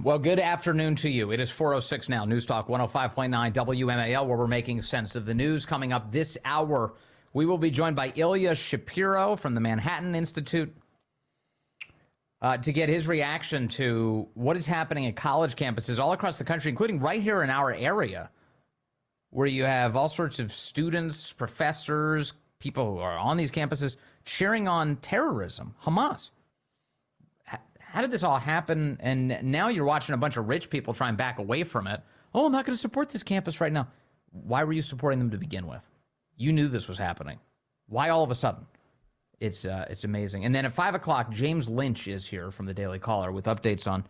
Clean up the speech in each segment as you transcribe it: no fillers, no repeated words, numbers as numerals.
Well, good afternoon to you. It is 4:06 now. News Talk 105.9 WMAL, where we're making sense of the news. Coming up this hour, we will be joined by Ilya Shapiro from the Manhattan Institute to get his reaction to what is happening at college campuses all across the country, including right here in our area, where you have all sorts of students, professors, people who are on these campuses cheering on terrorism, Hamas. How did this all happen? And now you're watching a bunch of rich people try and back away from it. Oh, I'm not going to support this campus right now. Why were you supporting them to begin with? You knew this was happening. Why all of a sudden? It's amazing. And then at 5 o'clock, James Lynch is here from the Daily Caller with updates on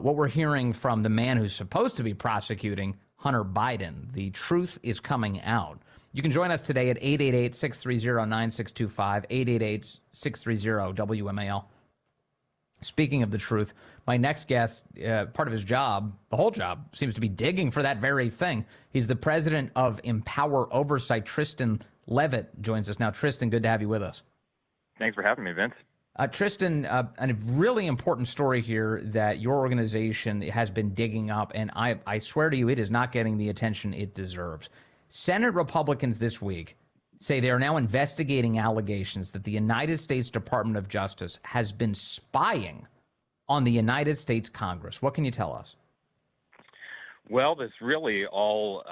what we're hearing from the man who's supposed to be prosecuting Hunter Biden. The truth is coming out. You can join us today at 888-630-9625, 888-630-WMAL. Speaking of the truth, my next guest, part of his job, the whole job, seems to be digging for that very thing. He's the president of Empower Oversight. Tristan Leavitt joins us now. Tristan, good to have you with us. Thanks for having me, Vince. Tristan, a really important story here that your organization has been digging up, and I swear to you, it is not getting the attention it deserves. Senate Republicans this week say they are now investigating allegations that the United States Department of Justice has been spying on the United States Congress. What can you tell us? Well, this really all,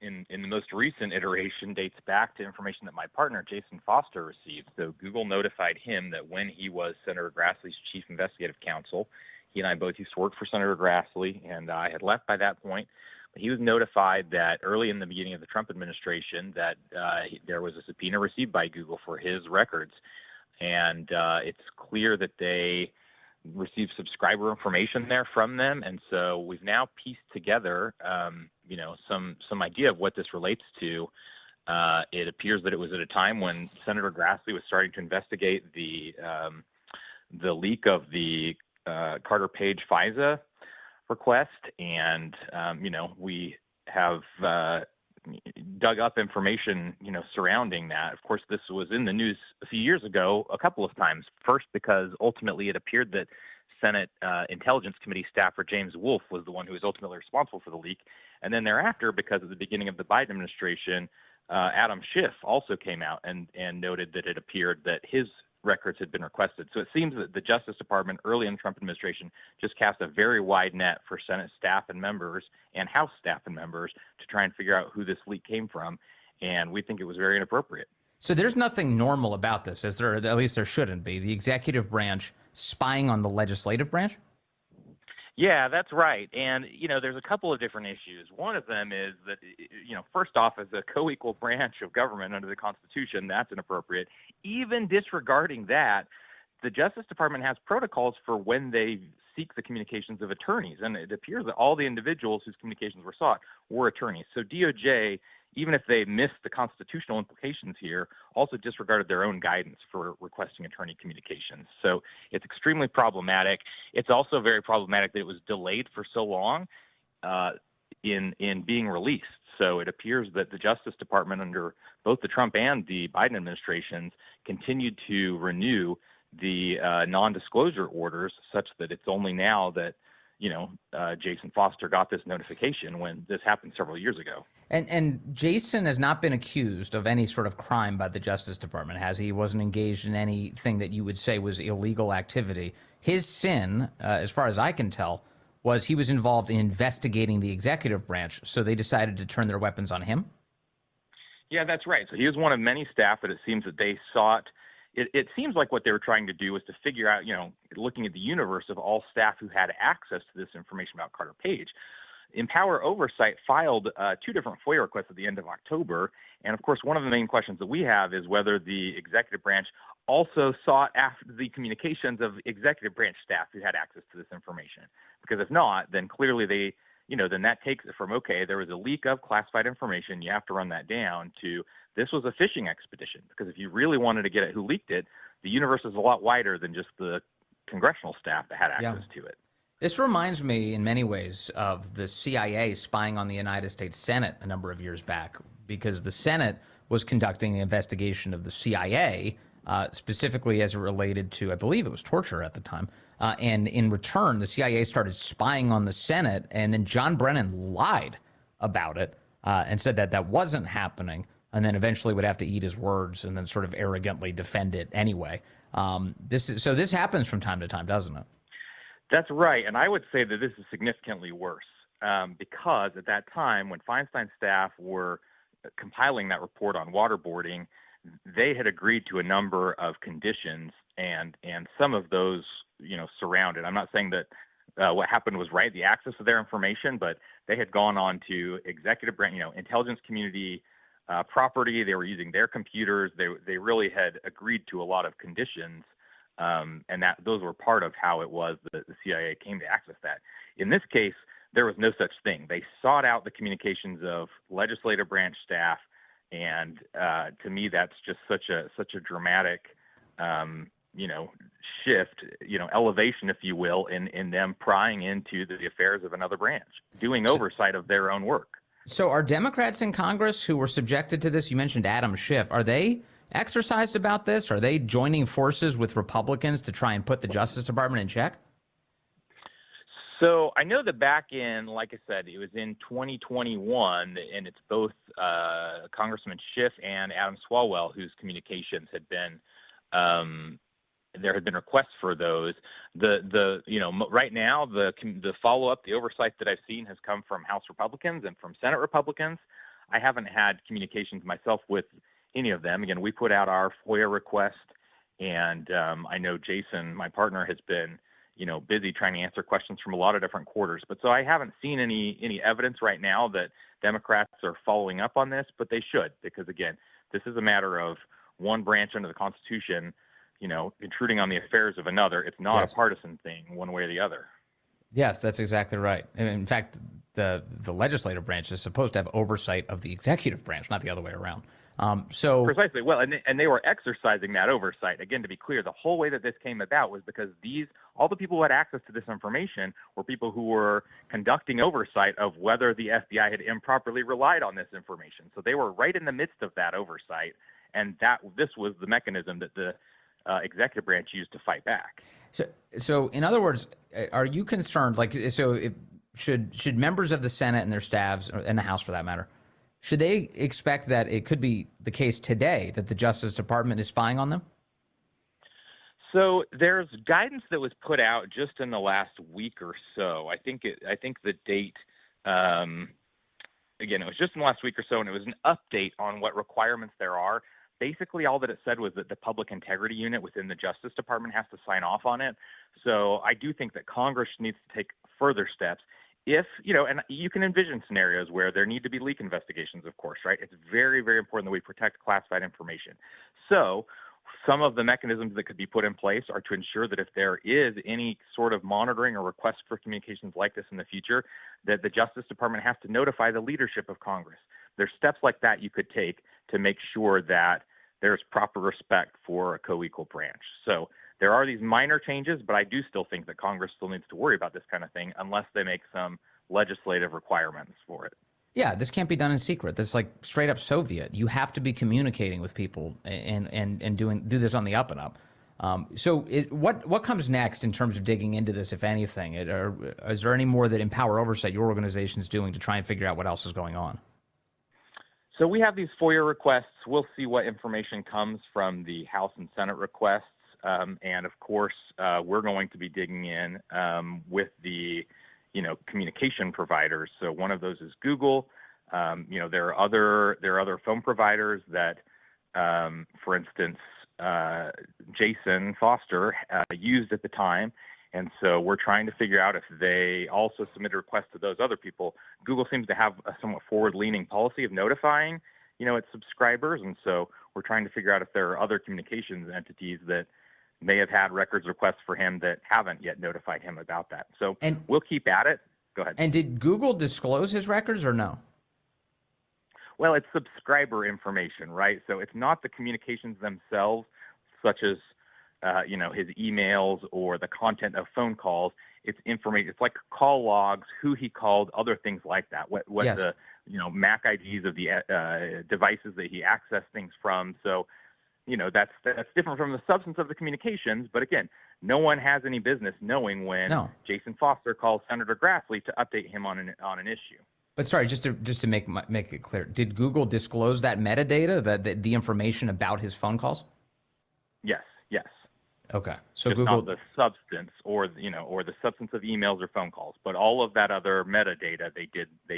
in the most recent iteration, dates back to information that my partner, Jason Foster, received. So Google notified him that when he was Senator Grassley's chief investigative counsel, he and I both used to work for Senator Grassley, and I had left by that point. He was notified that early in the beginning of the Trump administration that there was a subpoena received by Google for his records. And it's clear that they received subscriber information there from them. And so we've now pieced together, some idea of what this relates to. It appears that it was at a time when Senator Grassley was starting to investigate the leak of the Carter Page FISA request, and we have dug up information surrounding that. Of course, this was in the news a few years ago a couple of times. First, because ultimately it appeared that Senate Intelligence Committee staffer James Wolfe was the one who was ultimately responsible for the leak, and then thereafter, because at the beginning of the Biden administration, Adam Schiff also came out and noted that it appeared that his records had been requested. So it seems that the Justice Department early in the Trump administration just cast a very wide net for Senate staff and members and House staff and members to try and figure out who this leak came from. And we think it was very inappropriate. So there's nothing normal about this, is there? At least there shouldn't be. The executive branch spying on the legislative branch? Yeah, that's right. And, there's a couple of different issues. One of them is that, first off, as a co-equal branch of government under the Constitution, that's inappropriate. Even disregarding that, the Justice Department has protocols for when they seek the communications of attorneys. And it appears that all the individuals whose communications were sought were attorneys. So DOJ, even if they missed the constitutional implications here, also disregarded their own guidance for requesting attorney communications. So it's extremely problematic. It's also very problematic that it was delayed for so long in being released. So it appears that the Justice Department under both the Trump and the Biden administrations continued to renew the non-disclosure orders such that it's only now that Jason Foster got this notification when this happened several years ago. And Jason has not been accused of any sort of crime by the Justice Department, has he? He wasn't engaged in anything that you would say was illegal activity. His sin, as far as I can tell, was he was involved in investigating the executive branch, so they decided to turn their weapons on him? Yeah, that's right. So he was one of many staff that it seems that they sought. It seems like what they were trying to do was to figure out, looking at the universe of all staff who had access to this information about Carter Page. Empower Oversight filed 2 different FOIA requests at the end of October. And of course, one of the main questions that we have is whether the executive branch also sought after the communications of executive branch staff who had access to this information. Because if not, then clearly they, then that takes it from, okay, there was a leak of classified information. You have to run that down to this was a fishing expedition. Because if you really wanted to get at who leaked it, the universe is a lot wider than just the congressional staff that had access to it. This reminds me in many ways of the CIA spying on the United States Senate a number of years back, because the Senate was conducting an investigation of the CIA, specifically as it related to, I believe it was torture at the time, And in return, the CIA started spying on the Senate, and then John Brennan lied about it and said that that wasn't happening, and then eventually would have to eat his words and then sort of arrogantly defend it anyway. This happens from time to time, doesn't it? That's right. And I would say that this is significantly worse because at that time, when Feinstein's staff were compiling that report on waterboarding, they had agreed to a number of conditions, and some of those, surrounded. I'm not saying that what happened was right, the access to their information, but they had gone on to executive branch, intelligence community property. They were using their computers. They really had agreed to a lot of conditions. And those were part of how it was that the CIA came to access that. In this case, there was no such thing. They sought out the communications of legislative branch staff, and to me, that's just such a dramatic, shift, elevation, if you will, in them prying into the affairs of another branch, doing oversight of their own work. So, are Democrats in Congress who were subjected to this? You mentioned Adam Schiff. Are they exercised about this? Are they joining forces with Republicans to try and put the Justice Department in check? So I know that back in, like I said, it was in 2021, and it's both Congressman Schiff and Adam Swalwell whose communications had been, there had been requests for those. Right now, the follow-up, the oversight that I've seen has come from House Republicans and from Senate Republicans. I haven't had communications myself with any of them. Again, we put out our FOIA request, and I know Jason, my partner, has been, busy trying to answer questions from a lot of different quarters. But so I haven't seen any evidence right now that Democrats are following up on this, but they should, because again, this is a matter of one branch under the Constitution, intruding on the affairs of another. It's not a partisan thing one way or the other. Yes, that's exactly right. And in fact, the legislative branch is supposed to have oversight of the executive branch, not the other way around. Precisely. Well, and they were exercising that oversight. Again, to be clear, the whole way that this came about was because all the people who had access to this information were people who were conducting oversight of whether the FBI had improperly relied on this information. So they were right in the midst of that oversight, and this was the mechanism that the executive branch used to fight back. So in other words, are you concerned? Should members of the Senate and their staffs, and the House for that matter, should they expect that it could be the case today that the Justice Department is spying on them? So there's guidance that was put out just in the last week or so. I think the date, again, it was just in the last week or so, and it was an update on what requirements there are. Basically, all that it said was that the Public Integrity Unit within the Justice Department has to sign off on it. So I do think that Congress needs to take further steps. If, and you can envision scenarios where there need to be leak investigations, of course, right? It's very, very important that we protect classified information. So some of the mechanisms that could be put in place are to ensure that if there is any sort of monitoring or request for communications like this in the future, that the Justice Department has to notify the leadership of Congress. There's steps like that you could take to make sure that there's proper respect for a co-equal branch. So there are these minor changes, but I do still think that Congress still needs to worry about this kind of thing unless they make some legislative requirements for it. Yeah, this can't be done in secret. This is like straight up Soviet. You have to be communicating with people and do this on the up and up. What comes next in terms of digging into this, if anything? Is there any more that Empower Oversight, your organization, is doing to try and figure out what else is going on? So we have these FOIA requests. We'll see what information comes from the House and Senate requests. And of course, we're going to be digging in with the, communication providers. So one of those is Google. There are other phone providers that, for instance, Jason Foster used at the time. And so we're trying to figure out if they also submitted requests to those other people. Google seems to have a somewhat forward-leaning policy of notifying, its subscribers. And so we're trying to figure out if there are other communications entities that may have had records requests for him that haven't yet notified him about that. So we'll keep at it. Go ahead. And did Google disclose his records or no? Well, it's subscriber information, right? So it's not the communications themselves, such as his emails or the content of phone calls. It's information. It's like call logs, who he called, other things like that. What yes. the MAC IDs of the devices that he accessed things from. So that's different from the substance of the communications. But again, no one has any business knowing when Jason Foster calls Senator Grassley to update him on an issue. But sorry, just to make it clear, did Google disclose that metadata, that the information about his phone calls? Yes. Okay, so just Google, not the substance or the substance of emails or phone calls, but all of that other metadata they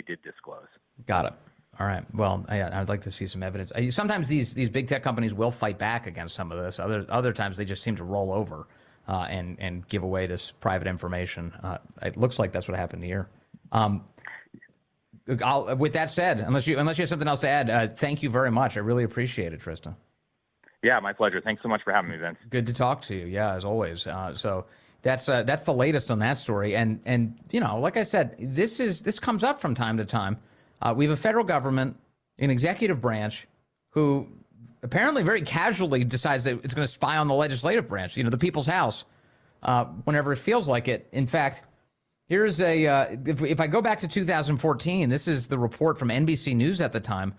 did disclose. Got it. All right. Well, I'd like to see some evidence. Sometimes these big tech companies will fight back against some of this. Other times they just seem to roll over and give away this private information. It looks like that's what happened here. With that said, unless you have something else to add, thank you very much. I really appreciate it, Tristan. Yeah, my pleasure. Thanks so much for having me, Vince. Good to talk to you. Yeah, as always. So that's the latest on that story. And like I said, this comes up from time to time. We have a federal government, an executive branch, who apparently very casually decides that it's going to spy on the legislative branch, the people's house, whenever it feels like it. In fact, here's if I go back to 2014, this is the report from NBC News at the time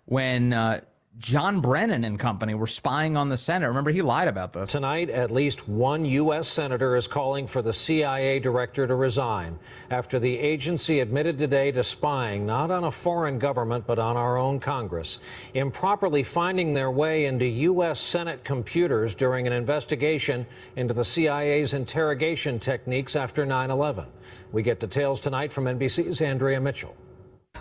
when John Brennan and company were spying on the Senate. Remember, he lied about this. Tonight, at least one U.S. senator is calling for the CIA director to resign after the agency admitted today to spying not on a foreign government, but on our own Congress, improperly finding their way into U.S. Senate computers during an investigation into the CIA's interrogation techniques after 9/11. We get details tonight from NBC's Andrea Mitchell.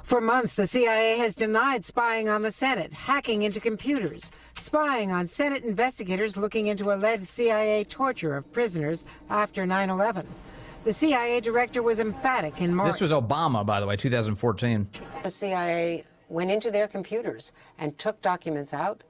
For months, the CIA has denied spying on the Senate, hacking into computers, spying on Senate investigators looking into alleged CIA torture of prisoners after 9/11. The CIA director was emphatic in March. This was Obama, by the way, 2014. The CIA went into their computers and took documents out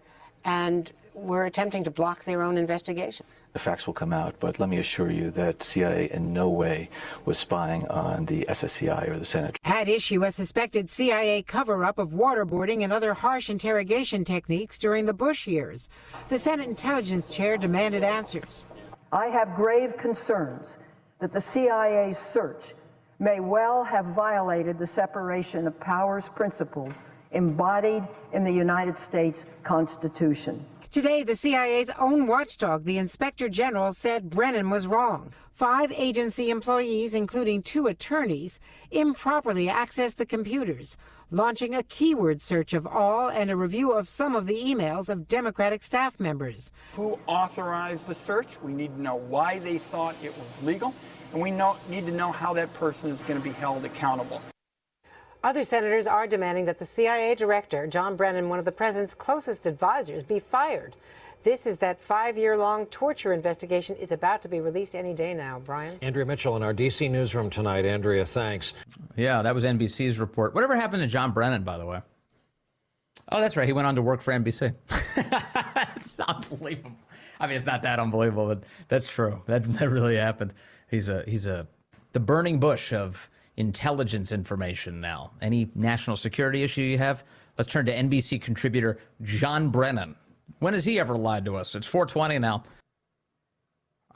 and were attempting to block their own investigation. The facts will come out, but let me assure you that CIA in no way was spying on the SSCI or the Senate. At issue a suspected CIA cover-up of waterboarding and other harsh interrogation techniques during the Bush years. The Senate Intelligence Chair demanded answers. I have grave concerns that the CIA's search may well have violated the separation of powers principles embodied in the United States Constitution. Today, the CIA's own watchdog, the Inspector General, said Brennan was wrong. 5 agency employees, including 2 attorneys, improperly accessed the computers, launching a keyword search of all and a review of some of the emails of Democratic staff members. Who authorized the search? We need to know why they thought it was legal, and we need to know how that person is going to be held accountable. Other senators are demanding that the CIA director, John Brennan, one of the president's closest advisors, be fired. This is that 5-year-long torture investigation is about to be released any day now. Brian? Andrea Mitchell in our D.C. newsroom tonight. Andrea, thanks. Yeah, that was NBC's report. Whatever happened to John Brennan, by the way? Oh, that's right. He went on to work for NBC. It's unbelievable. I mean, it's not that unbelievable, but that's true. That really happened. He's the burning bush of intelligence information now. Any national security issue you have, let's turn to NBC contributor John Brennan. When has he ever lied to us? It's 4:20 now.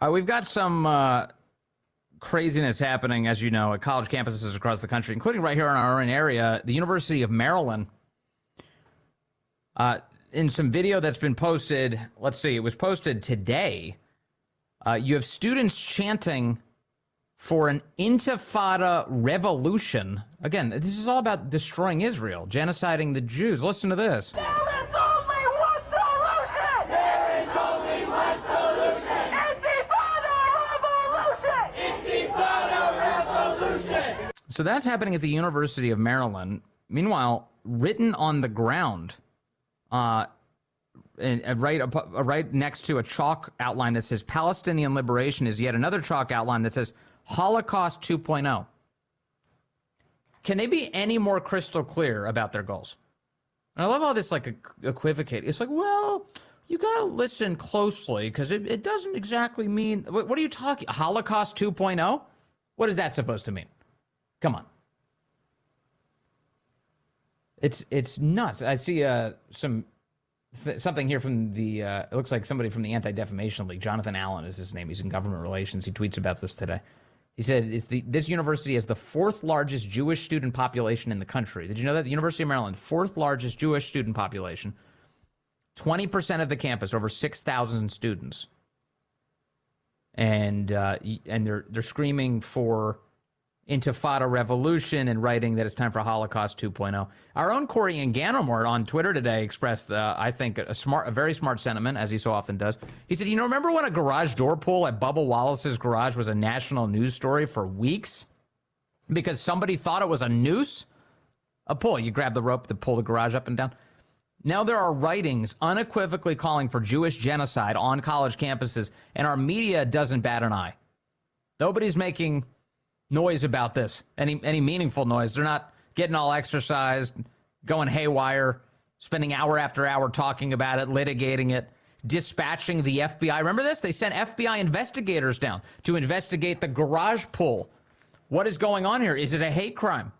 We've got some craziness happening, as you know, at college campuses across the country, including right here in our own area, the University of Maryland. In some video that's been posted, let's see, it was posted today. You have students chanting for an intifada revolution. Again, this is all about destroying Israel, genociding the Jews. Listen to this. There is only one solution! There is only one solution! Intifada revolution! Intifada revolution! So that's happening at the University of Maryland. Meanwhile, written on the ground, right next to a chalk outline that says Palestinian liberation is yet another chalk outline that says Holocaust 2.0. Can they be any more crystal clear about their goals? And I love all this equivocate. It's like, well, you got to listen closely because it doesn't exactly mean. What are you talking? Holocaust 2.0? What is that supposed to mean? Come on. It's nuts. I see something here from the, it looks like somebody from the Anti-Defamation League. Jonathan Allen is his name. He's in government relations. He tweets about this today. He said, this university has the 4th largest Jewish student population in the country. Did you know that? The University of Maryland, 4th largest Jewish student population. 20% of the campus, over 6,000 students. And they're screaming for Intifada revolution and writing that it's time for Holocaust 2.0. Our own Corey Ganamore on Twitter today expressed, I think, a very smart sentiment, as he so often does. He said, remember when a garage door pull at Bubba Wallace's garage was a national news story for weeks? Because somebody thought it was a noose? A pull. You grab the rope to pull the garage up and down. Now there are writings unequivocally calling for Jewish genocide on college campuses, and our media doesn't bat an eye. Nobody's making noise about this, any meaningful noise. They're not getting all exercised, going haywire, spending hour after hour talking about it, litigating it, dispatching the FBI. Remember this? They sent FBI investigators down to investigate the garage pull. What is going on here? Is it a hate crime?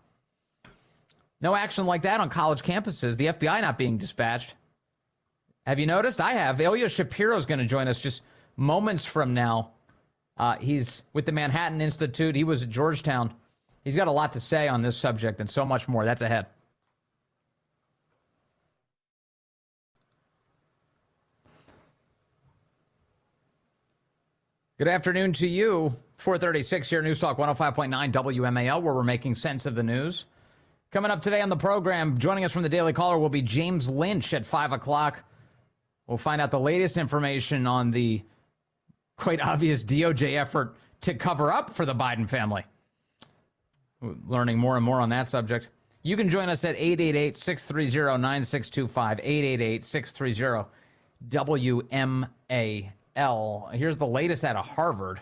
No action like that on college campuses. The FBI not being dispatched. Have you noticed? I have. Ilya Shapiro is going to join us just moments from now. He's with the Manhattan Institute. He was at Georgetown. He's got a lot to say on this subject and so much more. That's ahead. Good afternoon to you. 436 here, News Talk 105.9 WMAL, where we're making sense of the news. Coming up today on the program, joining us from the Daily Caller will be James Lynch at 5 o'clock. We'll find out the latest information on the quite obvious DOJ effort to cover up for the Biden family. We're learning more and more on that subject. You can join us at 888-630-9625, 888-630-WMAL. Here's the latest out of Harvard.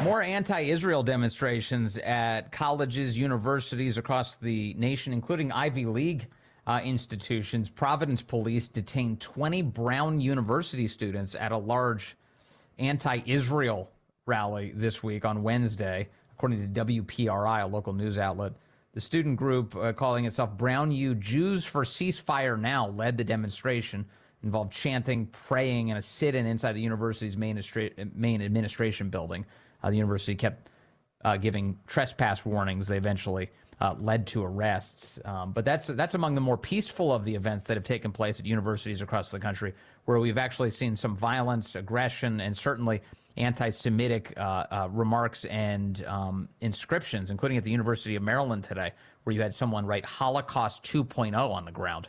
More anti-Israel demonstrations at colleges, universities across the nation, including Ivy League institutions. Providence police detained 20 Brown University students at a large anti-Israel rally this week on Wednesday, according to WPRI, a local news outlet. The student group, calling itself Brown U Jews for Ceasefire Now, led the demonstration. Involved chanting, praying, and a sit-in inside the university's main administration building. The university kept giving trespass warnings. They eventually led to arrests. But that's among the more peaceful of the events that have taken place at universities across the country, where we've actually seen some violence, aggression, and certainly anti-Semitic remarks and inscriptions, including at the University of Maryland today, where you had someone write Holocaust 2.0 on the ground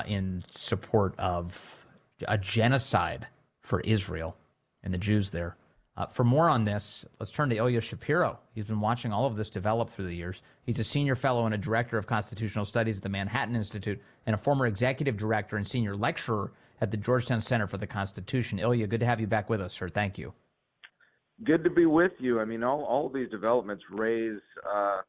in support of a genocide for Israel and the Jews there. For more on this, let's turn to Ilya Shapiro. He's been watching all of this develop through the years. He's a senior fellow and a director of constitutional studies at the Manhattan Institute and a former executive director and senior lecturer at the Georgetown Center for the Constitution. Ilya, good to have you back with us, sir. Thank you. Good to be with you. I mean, all of these developments raise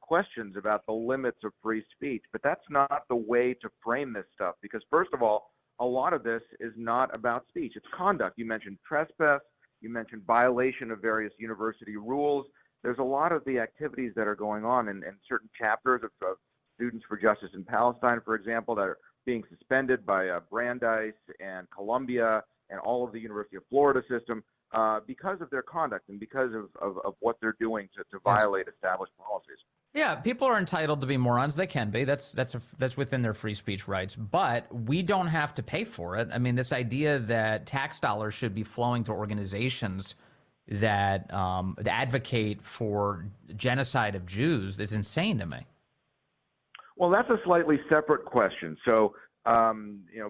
questions about the limits of free speech, but that's not the way to frame this stuff because, first of all, a lot of this is not about speech. It's conduct. You mentioned trespass. You mentioned violation of various university rules. There's a lot of the activities that are going on in certain chapters of Students for Justice in Palestine, for example, that are being suspended by Brandeis and Columbia and all of the University of Florida system because of their conduct and because of what they're doing to violate established policies. Yeah, people are entitled to be morons. They can be. That's within their free speech rights. But we don't have to pay for it. I mean, this idea that tax dollars should be flowing to organizations that advocate for genocide of Jews is insane to me. Well, that's a slightly separate question. So,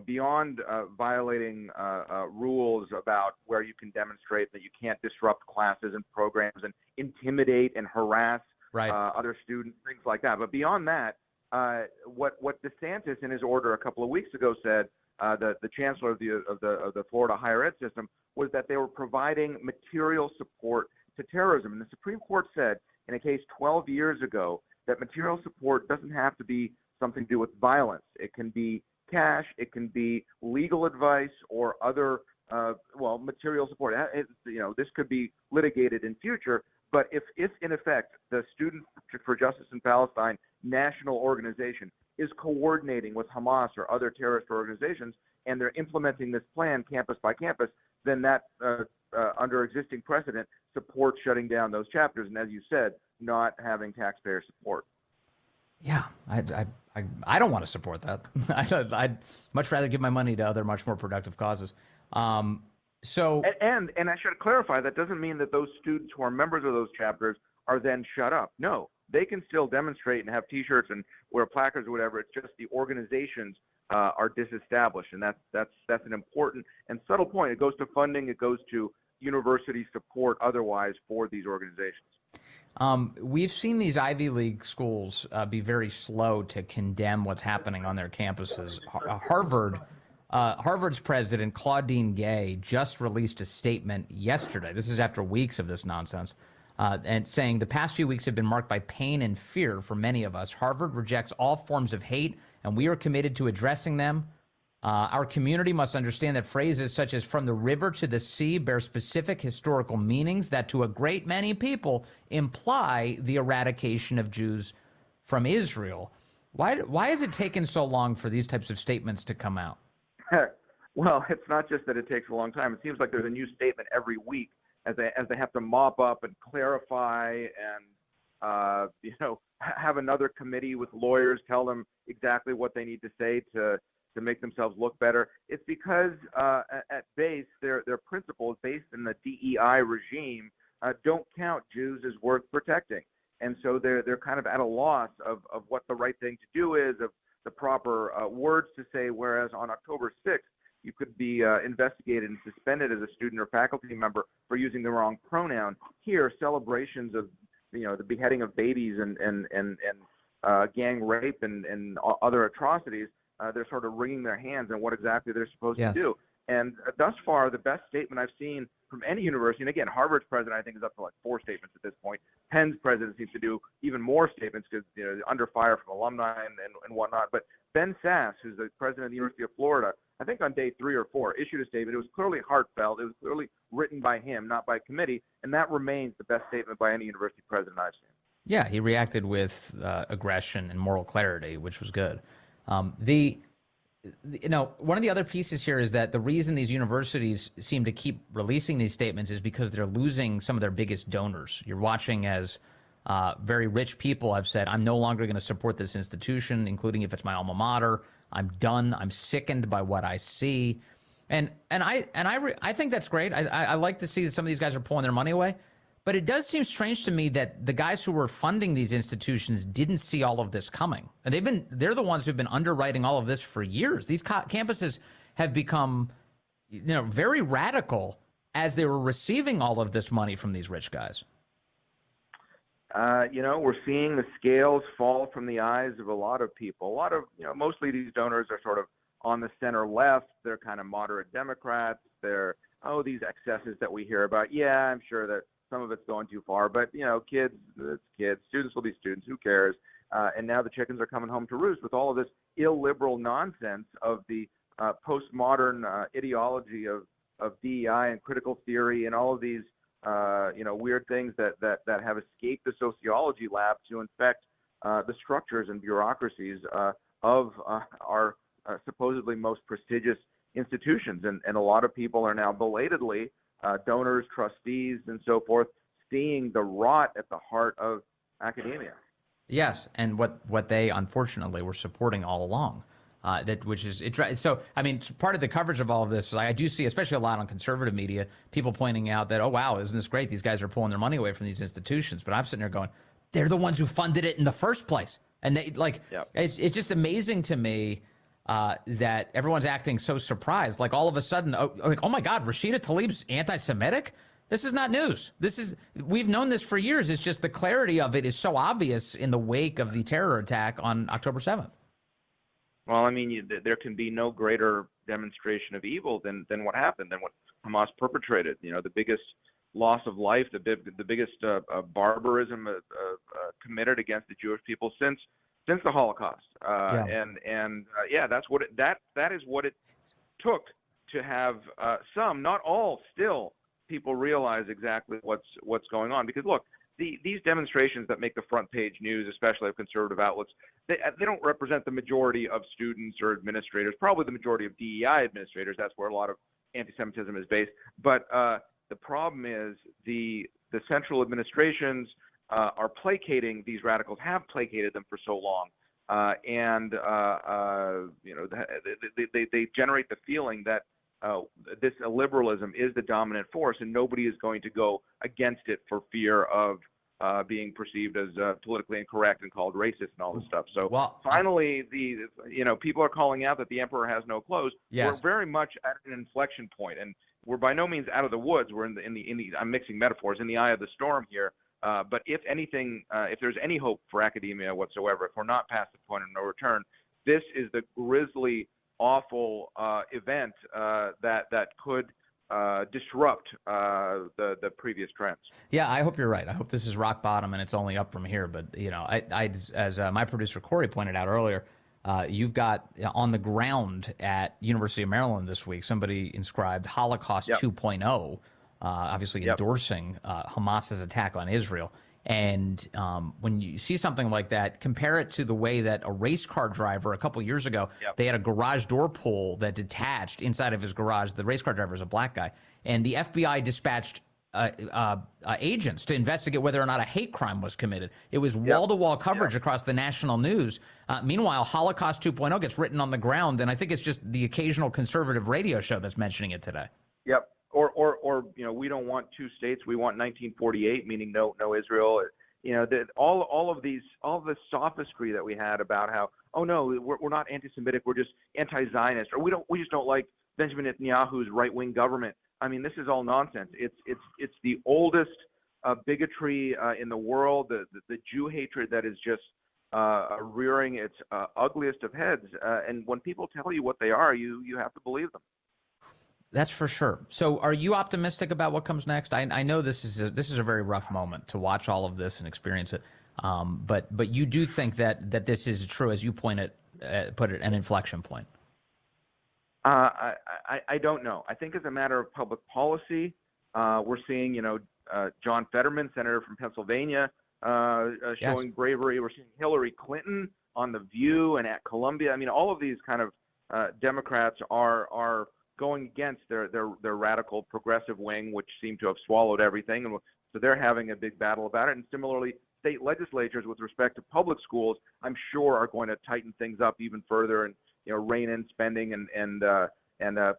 beyond violating rules about where you can demonstrate that you can't disrupt classes and programs and intimidate and harass other students, things like that. But beyond that, what DeSantis in his order a couple of weeks ago said, the chancellor of the Florida higher ed system, was that they were providing material support to terrorism. And the Supreme Court said in a case 12 years ago that material support doesn't have to be something to do with violence. It can be cash, it can be legal advice or other material support. This could be litigated in future. But if in effect the Students for Justice in Palestine national organization is coordinating with Hamas or other terrorist organizations and they're implementing this plan campus by campus, then that under existing precedent, support shutting down those chapters. And as you said, not having taxpayer support. Yeah, I don't want to support that. I'd much rather give my money to other much more productive causes. And I should clarify, that doesn't mean that those students who are members of those chapters are then shut up. No, they can still demonstrate and have T-shirts and wear placards or whatever. It's just the organizations are disestablished, and that's an important and subtle point. It goes to funding. It goes to university support otherwise for these organizations. We've seen these Ivy League schools be very slow to condemn what's happening on their campuses. Harvard's president, Claudine Gay, just released a statement yesterday. This is after weeks of this nonsense, and saying the past few weeks have been marked by pain and fear for many of us. Harvard rejects all forms of hate, and we are committed to addressing them. Our community must understand that phrases such as "from the river to the sea" bear specific historical meanings that to a great many people imply the eradication of Jews from Israel. Why has it taken so long for these types of statements to come out? Well, it's not just that it takes a long time. It seems like there's a new statement every week as they have to mop up and clarify and have another committee with lawyers tell them exactly what they need to say to make themselves look better. It's because at base, their principles based in the DEI regime don't count Jews as worth protecting. And so they're kind of at a loss of what the right thing to do is, of the proper words to say, whereas on October 6th, you could be investigated and suspended as a student or faculty member for using the wrong pronoun. Here, celebrations of the beheading of babies and gang rape and other atrocities, they're sort of wringing their hands on what exactly they're supposed to do. And thus far, the best statement I've seen from any university, and again, Harvard's president, I think, is up to like 4 statements at this point. Penn's president seems to do even more statements because under fire from alumni and whatnot. But Ben Sasse, who's the president of the University of Florida, I think on day 3 or 4, issued a statement. It was clearly heartfelt. It was clearly written by him, not by committee, and that remains the best statement by any university president I've seen. Yeah, he reacted with aggression and moral clarity, which was good. One of the other pieces here is that the reason these universities seem to keep releasing these statements is because they're losing some of their biggest donors. You're watching as very rich people have said, I'm no longer going to support this institution, including if it's my alma mater. I'm done. I'm sickened by what I see. And I think that's great. I like to see that some of these guys are pulling their money away. But it does seem strange to me that the guys who were funding these institutions didn't see all of this coming. And they're the ones who've been underwriting all of this for years. These campuses have become, very radical as they were receiving all of this money from these rich guys. We're seeing the scales fall from the eyes of a lot of people. A lot of, mostly these donors are sort of on the center left. They're kind of moderate Democrats. They're, these excesses that we hear about. Yeah, I'm sure that some of it's going too far, but kids, it's kids. Students will be students. Who cares? And now the chickens are coming home to roost with all of this illiberal nonsense of the postmodern ideology of DEI and critical theory and all of these weird things that have escaped the sociology lab to infect the structures and bureaucracies of our supposedly most prestigious institutions. And a lot of people are now belatedly donors, trustees, and so forth, seeing the rot at the heart of academia. Yes, and what they unfortunately were supporting all along. So, I mean, part of the coverage of all of this is I do see, especially a lot on conservative media, people pointing out that, oh, wow, isn't this great? These guys are pulling their money away from these institutions. But I'm sitting there going, they're the ones who funded it in the first place. And it's just amazing to me that everyone's acting so surprised. Like all of a sudden, oh my God, Rashida Tlaib's anti-Semitic? This is not news. We've known this for years. It's just the clarity of it is so obvious in the wake of the terror attack on October 7th. Well, I mean, there can be no greater demonstration of evil than what happened, than what Hamas perpetrated. The biggest loss of life, the biggest barbarism committed against the Jewish people since the Holocaust. That's what that is what it took to have some, not all, still people realize exactly what's going on. Because look, these demonstrations that make the front page news, especially of conservative outlets, they don't represent the majority of students or administrators, probably the majority of DEI administrators. That's where a lot of anti-Semitism is based. But The problem is the central administrations are placating these radicals, have placated them for so long, and they generate the feeling that this liberalism is the dominant force, and nobody is going to go against it for fear of being perceived as politically incorrect and called racist and all this stuff. So finally, people are calling out that the emperor has no clothes. Yes. We're very much at an inflection point, and we're by no means out of the woods. We're in the I'm mixing metaphors, in the eye of the storm here. But if anything, if there's any hope for academia whatsoever, if we're not past the point of no return, this is the grisly, awful event that could disrupt the previous trends. Yeah, I hope you're right. I hope this is rock bottom and it's only up from here. But as my producer Corey pointed out earlier, you've got on the ground at University of Maryland this week somebody inscribed Holocaust 2.0. Obviously endorsing Hamas's attack on Israel. And when you see something like that, compare it to the way that a race car driver a couple years ago, they had a garage door pull that detached inside of his garage. The race car driver is a black guy. And the FBI dispatched agents to investigate whether or not a hate crime was committed. It was wall-to-wall coverage across the national news. Meanwhile, Holocaust 2.0 gets written on the ground, and I think it's just the occasional conservative radio show that's mentioning it today. Yep. Or we don't want two states. We want 1948, meaning no Israel. All of the sophistry that we had about how, oh no, we're not anti-Semitic, we're just anti-Zionist, or we just don't like Benjamin Netanyahu's right-wing government. I mean, this is all nonsense. It's the oldest bigotry in the world. The Jew hatred that is just rearing its ugliest of heads. And when people tell you what they are, you have to believe them. That's for sure. So are you optimistic about what comes next? I know this is a very rough moment to watch all of this and experience it. But you do think that this is true, as you put it, an inflection point. I don't know. I think as a matter of public policy, we're seeing, John Fetterman, senator from Pennsylvania, showing bravery. We're seeing Hillary Clinton on The View and at Columbia. I mean, all of these kind of Democrats are going against their radical progressive wing, which seem to have swallowed everything. And so they're having a big battle about it. And similarly, state legislatures with respect to public schools, I'm sure are going to tighten things up even further and, rein in spending and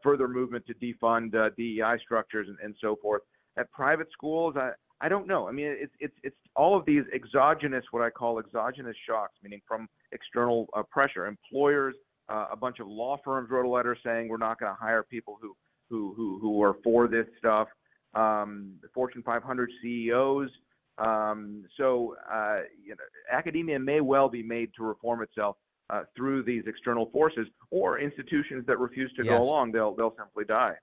further movement to defund DEI structures and so forth. At private schools, I don't know. I mean, it's all of these exogenous, what I call exogenous shocks, meaning from external pressure. Employers, a bunch of law firms wrote a letter saying we're not going to hire people who are for this stuff. The Fortune 500 CEOs. Academia may well be made to reform itself through these external forces, or institutions that refuse to go along. They'll simply die.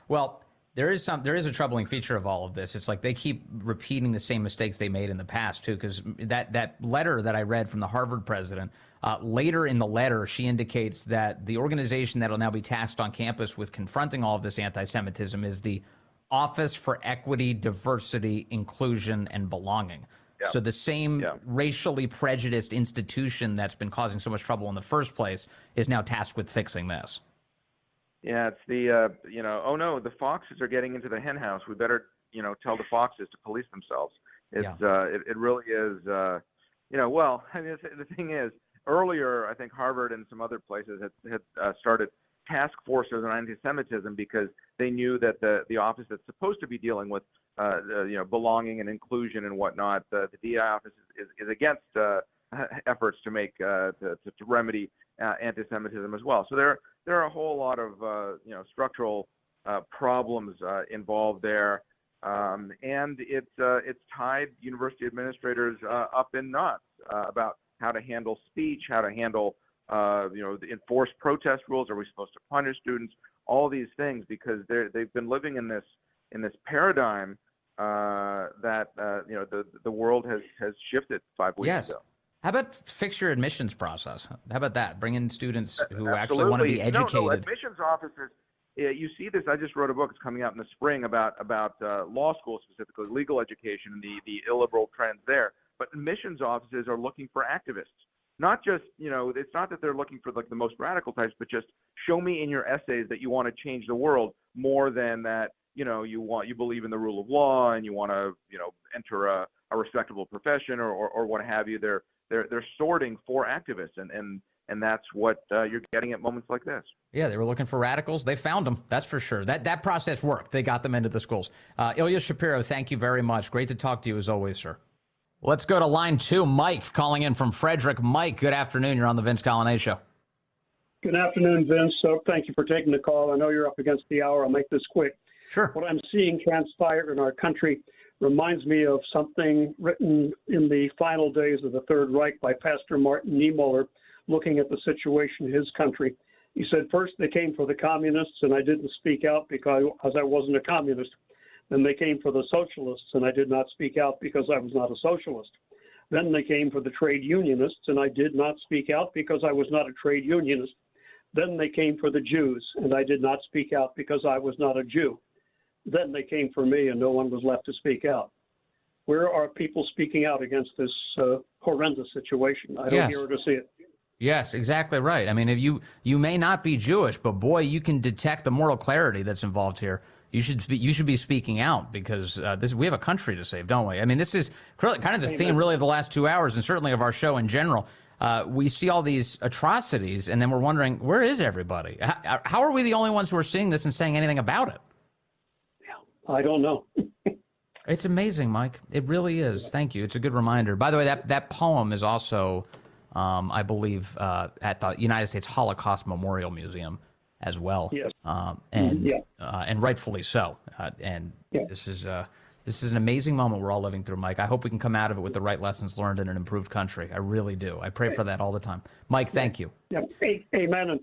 Well, there is a troubling feature of all of this. It's like they keep repeating the same mistakes they made in the past too. Because that letter that I read from the Harvard president, later in the letter, she indicates that the organization that will now be tasked on campus with confronting all of this anti-Semitism is the Office for Equity, Diversity, Inclusion, and Belonging. Yep. So the same racially prejudiced institution that's been causing so much trouble in the first place is now tasked with fixing this. Yeah, it's the, oh no, the foxes are getting into the hen house. We better, tell the foxes to police themselves. It really is, well, I mean, the thing is, earlier, I think Harvard and some other places had started task forces on anti-Semitism because they knew that the office that's supposed to be dealing with, belonging and inclusion and whatnot, the DEI office is against efforts to make to remedy anti-Semitism as well. So there are a whole lot of structural problems involved there, and it's tied university administrators up in knots about how to handle speech, how to handle the enforced protest rules. Are we supposed to punish students? All these things, because they've been living in this paradigm that the world has shifted 5 weeks ago. How about fix your admissions process? How about that? Bring in students who actually want to be educated. No, admissions officers. You see this. I just wrote a book. It's coming out in the spring about law school, specifically legal education and the illiberal trends there. But admissions offices are looking for activists. Not just, it's not that they're looking for like the most radical types, but just show me in your essays that you want to change the world more than that, you believe in the rule of law and you want to, enter a respectable profession or what have you. They're sorting for activists, and that's what you're getting at moments like this. Yeah, they were looking for radicals. They found them. That's for sure. That process worked. They got them into the schools. Ilya Shapiro, thank you very much. Great to talk to you as always, sir. Let's go to line 2. Mike calling in from Frederick. Mike, good afternoon. You're on the Vince Coglianese Show. Good afternoon, Vince. So thank you for taking the call. I know you're up against the hour. I'll make this quick. Sure. What I'm seeing transpire in our country reminds me of something written in the final days of the Third Reich by Pastor Martin Niemöller, looking at the situation in his country. He said, first they came for the communists, and I didn't speak out because I wasn't a communist. Then they came for the socialists, and I did not speak out because I was not a socialist. Then they came for the trade unionists, and I did not speak out because I was not a trade unionist. Then they came for the Jews, and I did not speak out because I was not a Jew. Then they came for me, and no one was left to speak out. Where are people speaking out against this horrendous situation? I don't hear or to see it. Yes, exactly right. I mean, if you may not be Jewish, but boy, you can detect the moral clarity that's involved here. You should be speaking out because we have a country to save, don't we? I mean, this is kind of the theme really of the last 2 hours and certainly of our show in general. We see all these atrocities and then we're wondering, where is everybody? How are we the only ones who are seeing this and saying anything about it? I don't know. It's amazing, Mike. It really is. Thank you. It's a good reminder. By the way, that poem is also, I believe, at the United States Holocaust Memorial Museum as well. Yes. And rightfully so. This is an amazing moment we're all living through, Mike. I hope we can come out of it with the right lessons learned in an improved country. I really do. I pray for that all the time. Mike, thank you. Yeah. Amen. And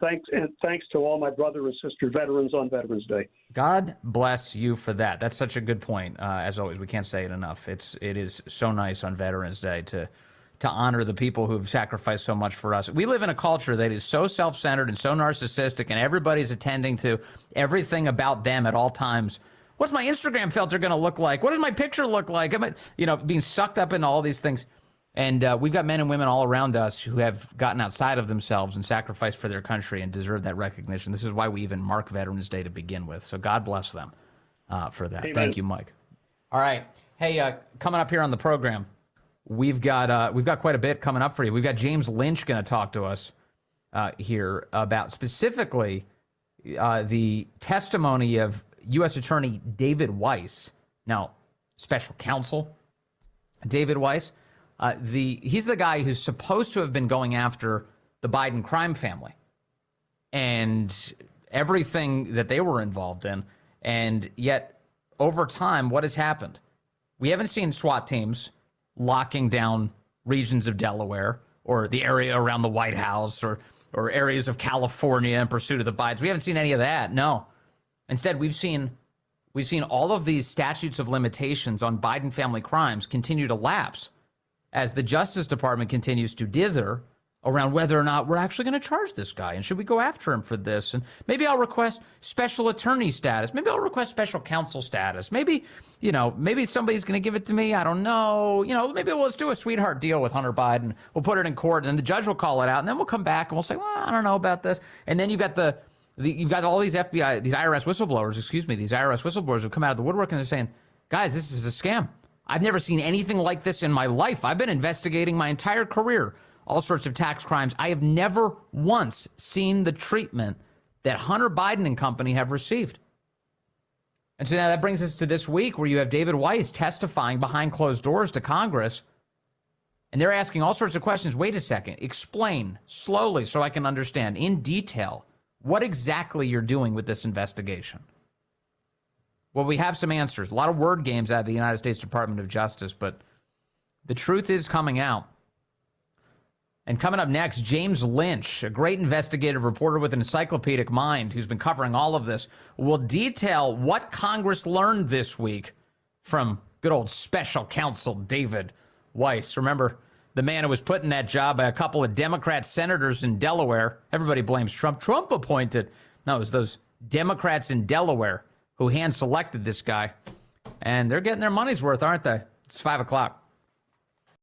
thanks to all my brother and sister veterans on Veterans Day. God bless you for that. That's such a good point. As always, we can't say it enough. It is so nice on Veterans Day to honor the people who've sacrificed so much for us. We live in a culture that is so self-centered and so narcissistic, and everybody's attending to everything about them at all times. What's my Instagram filter going to look like? What does my picture look like? Am I, being sucked up into all these things. And we've got men and women all around us who have gotten outside of themselves and sacrificed for their country and deserve that recognition. This is why we even mark Veterans Day to begin with. So God bless them for that. Amen. Thank you, Mike. All right. Hey, coming up here on the program, we've got quite a bit coming up for you. We've got James Lynch going to talk to us here about specifically the testimony of U.S. Attorney David Weiss. Now, special counsel David Weiss. He's the guy who's supposed to have been going after the Biden crime family and everything that they were involved in. And yet, over time, what has happened? We haven't seen SWAT teams locking down regions of Delaware or the area around the White House or areas of California in pursuit of the Bidens. We haven't seen any of that. No. Instead, we've seen all of these statutes of limitations on Biden family crimes continue to lapse as the Justice Department continues to dither around whether or not we're actually going to charge this guy and should we go after him for this. And maybe I'll request special attorney status. Maybe I'll request special counsel status. Maybe somebody's going to give it to me. I don't know. Maybe we'll just do a sweetheart deal with Hunter Biden. We'll put it in court and then the judge will call it out and then we'll come back and we'll say, well, I don't know about this. And then you've got all these these IRS whistleblowers who come out of the woodwork and they're saying, guys, this is a scam. I've never seen anything like this in my life. I've been investigating my entire career, all sorts of tax crimes. I have never once seen the treatment that Hunter Biden and company have received. And so now that brings us to this week where you have David Weiss testifying behind closed doors to Congress. And they're asking all sorts of questions. Wait a second. Explain slowly so I can understand in detail what exactly you're doing with this investigation. Well, we have some answers. A lot of word games out of the United States Department of Justice, but the truth is coming out. And coming up next, James Lynch, a great investigative reporter with an encyclopedic mind who's been covering all of this, will detail what Congress learned this week from good old special counsel David Weiss. Remember, the man who was put in that job by a couple of Democrat senators in Delaware. Everybody blames Trump. Trump appointed. No, it was those Democrats in Delaware who hand-selected this guy. And they're getting their money's worth, aren't they? It's 5 o'clock.